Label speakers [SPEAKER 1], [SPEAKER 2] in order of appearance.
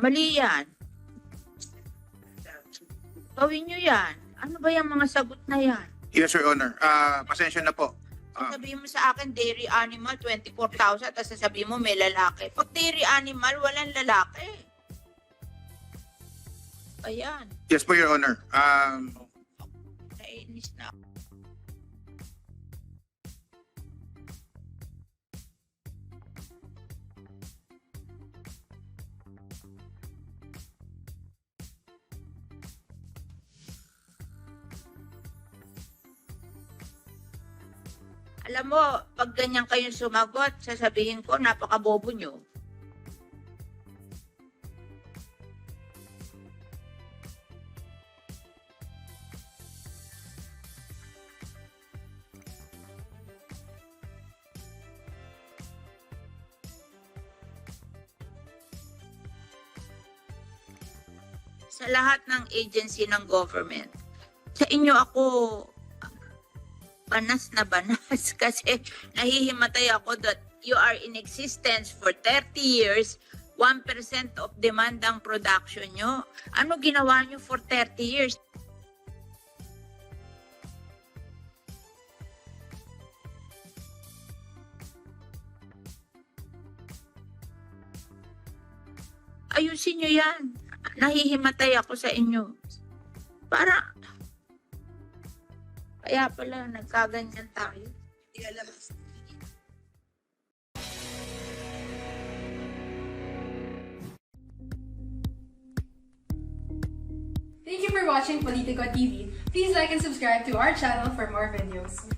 [SPEAKER 1] Mali yan. Gawin nyo yan. Ano ba yung mga sagot na yan?
[SPEAKER 2] Yes, Your Honor. Pasensya na po.
[SPEAKER 1] Sabihin mo sa akin, dairy animal, 24,000, tapos sasabihin mo may lalaki. Pag dairy animal, walang lalaki. Ayan,
[SPEAKER 2] Yes po, Your Honor.
[SPEAKER 1] nainis na ako. Alam mo, pag ganyan kayong sumagot, sasabihin ko, napakabobo nyo. Sa lahat ng agency ng government, sa inyo ako banas na banas kasi nahihimatay ako that you are in existence for 30 years, 1% of demand ang production nyo. Ano ginawa nyo for 30 years? Ayusin nyo yan. Nahihimatay ako sa inyo. Para, kaya pala nagkaganyan tayo. Hindi alam.
[SPEAKER 3] Thank you for watching Politico TV. Please like and subscribe to our channel for more videos.